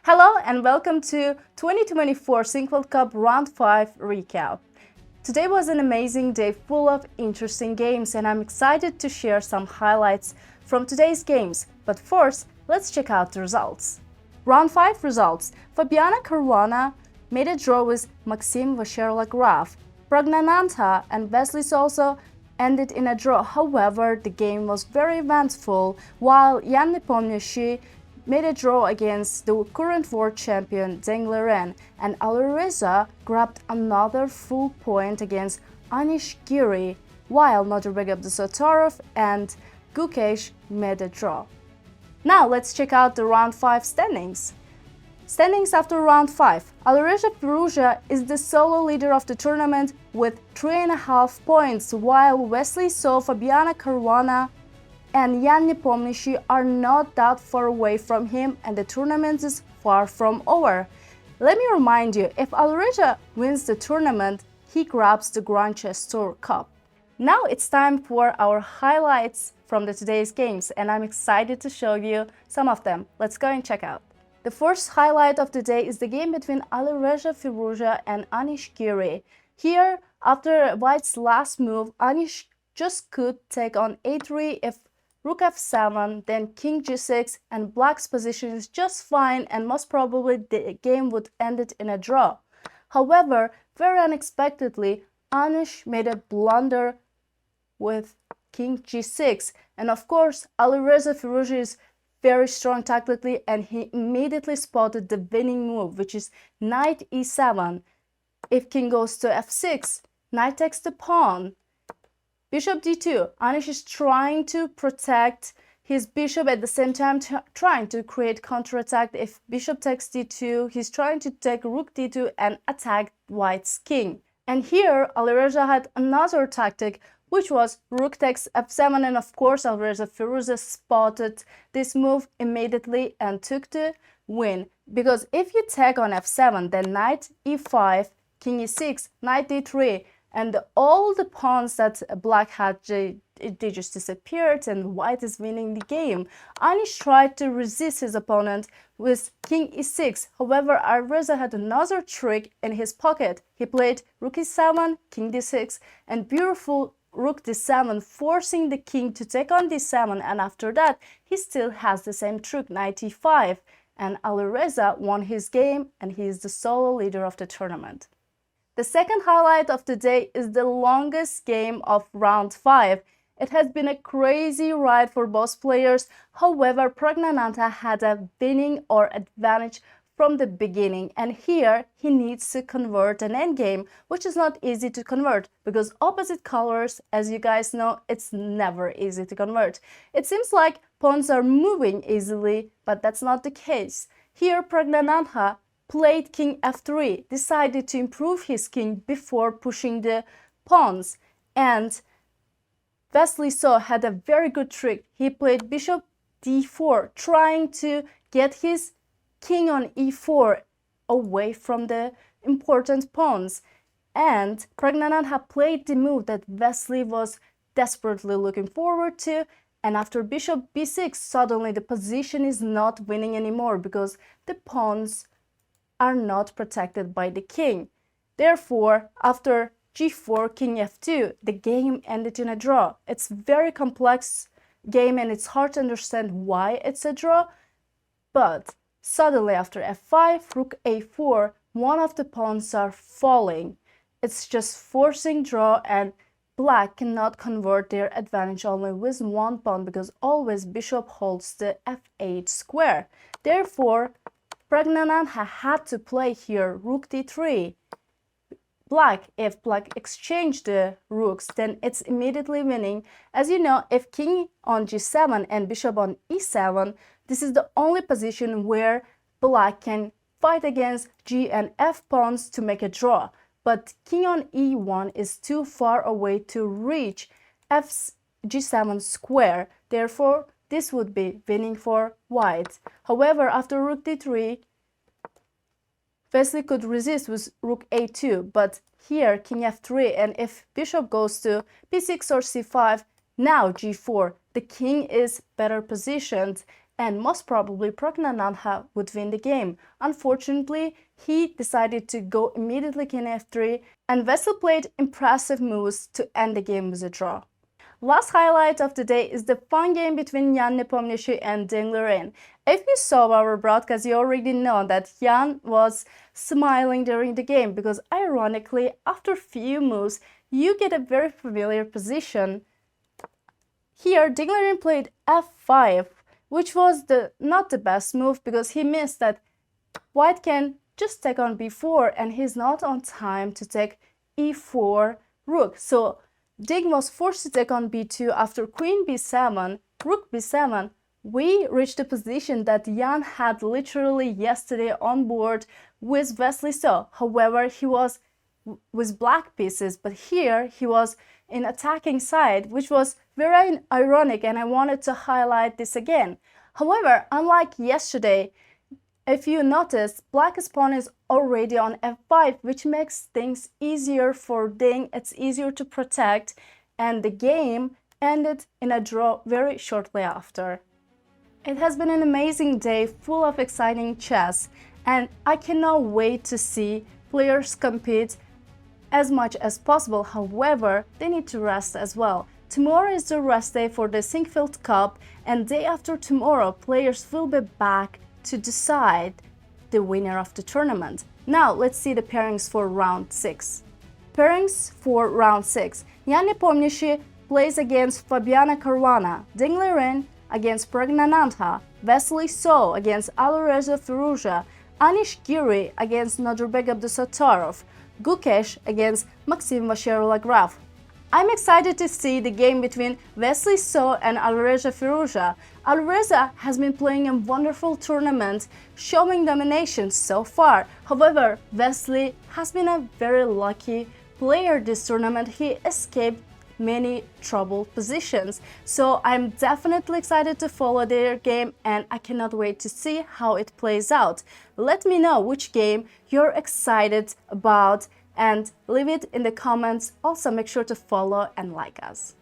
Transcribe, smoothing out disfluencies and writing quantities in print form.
Hello and welcome to 2024 Sinquefield Cup Round 5 recap. Today was an amazing day full of interesting games and I'm excited to share some highlights from today's games. But first, let's check out the results. Round 5 results. Fabiano Caruana made a draw with Maxime Vachier-Lagrave. Praggnanandhaa and Wesley So ended in a draw. However, the game was very eventful, while Nepomniachtchi made a draw against the current world champion Liren, and Alireza grabbed another full point against Anish Giri, while Nodirbek Abdusattorov and Gukesh made a draw. Now let's check out the round 5 standings. Standings after round 5. Alireza Firouzja is the solo leader of the tournament with 3.5 points, while Wesley So, Fabiano Caruana and Nepomniachtchi are not that far away from him and the tournament is far from over. Let me remind you, if Alireza wins the tournament, he grabs the Grand Chess Tour Cup. Now it's time for our highlights from today's games and I'm excited to show you some of them. Let's go and check out. The first highlight of the day is the game between Alireza Firouzja and Anish Giri. Here, after White's last move, Anish just could take on a3 if Rook f7, then King g6, and Black's position is just fine and most probably the game would end it in a draw. However, very unexpectedly, Anish made a blunder with King g6, and of course, Alireza Firouzja is very strong tactically and he immediately spotted the winning move, which is knight e7. If king goes to f6, knight takes the pawn. Bishop d2. Anish is trying to protect his bishop at the same time trying to create counterattack. If bishop takes d2, he's trying to take rook d2 and attack White's king. And here Alireza had another tactic, which was rook takes f7, and of course Alireza Firouzja spotted this move immediately and took the win. Because if you take on f7, then knight e5, king e6, knight d3, and all the pawns that Black had, they just disappeared and White is winning the game. Anish tried to resist his opponent with king e6. However, Alireza had another trick in his pocket. He played rook e7, king d6, and beautiful rook d7, forcing the king to take on d7, and after that, he still has the same trick, knight e5. And Alireza won his game and he is the solo leader of the tournament. The second highlight of the day is the longest game of round 5. It has been a crazy ride for both players. However, Praggnanandhaa had a winning or advantage from the beginning, and here he needs to convert an endgame, which is not easy to convert because opposite colors, as you guys know, it's never easy to convert. It seems like pawns are moving easily, but that's not the case. Here Praggnanandhaa played king f3, decided to improve his king before pushing the pawns, and Wesley So had a very good trick. He played bishop d4, trying to get his king on e4 away from the important pawns, and Praggnanandhaa played the move that Wesley was desperately looking forward to, and after bishop b6, suddenly the position is not winning anymore because the pawns are not protected by the king. Therefore, after g4, king f2, the game ended in a draw. It's a very complex game and it's hard to understand why it's a draw, but suddenly after f5, rook a4, one of the pawns are falling. It's just forcing draw and Black cannot convert their advantage only with one pawn because always bishop holds the f8 square. Therefore, Praggnanandhaa had to play here rook d3. If Black exchanged the rooks, then it's immediately winning. As you know, if king on g7 and bishop on e7, this is the only position where Black can fight against g and f pawns to make a draw. But king on e1 is too far away to reach g7 square. Therefore, this would be winning for White. However, after rook d3, Wesley could resist with rook a2, but here king f3, and if bishop goes to b6 or c5, now g4, the king is better positioned and most probably Praggnanandhaa would win the game. Unfortunately, he decided to go immediately king f3, and Wesley played impressive moves to end the game with a draw. Last highlight of the day is the fun game between Jan Nepomniachtchi and Liren. If you saw our broadcast, you already know that Jan was smiling during the game because ironically, after few moves, you get a very familiar position. Here, Liren played f5, which was not the best move because he missed that white can just take on b4 and he's not on time to take e4 rook. So Dig was forced to take on b2 after queen b7, rook b7. We reached a position that Jan had literally yesterday on board with Wesley So. However, he was with black pieces, but here he was in attacking side, which was very ironic, and I wanted to highlight this again. However, unlike yesterday, if you notice, black's pawn is already on f5, which makes things easier for Ding. It's easier to protect, and the game ended in a draw very shortly after. It has been an amazing day full of exciting chess, and I cannot wait to see players compete as much as possible. However, they need to rest as well. Tomorrow is the rest day for the Sinquefield Cup, and day after tomorrow, players will be back to decide the winner of the tournament. Now, let's see the pairings for round 6. Pairings for round 6. Jan Nepomniachtchi plays against Fabiano Caruana, Liren against Praggnanandhaa, Wesley So against Alireza Firouzja, Anish Giri against Nodirbek Abdusattorov, Gukesh against Maxime Vachier-Lagrave. I'm excited to see the game between Wesley So and Alireza Firouzja. Alireza has been playing a wonderful tournament, showing domination so far. However, Wesley has been a very lucky player this tournament. He escaped many troubled positions. So I'm definitely excited to follow their game, and I cannot wait to see how it plays out. Let me know which game you're excited about and leave it in the comments. Also, make sure to follow and like us.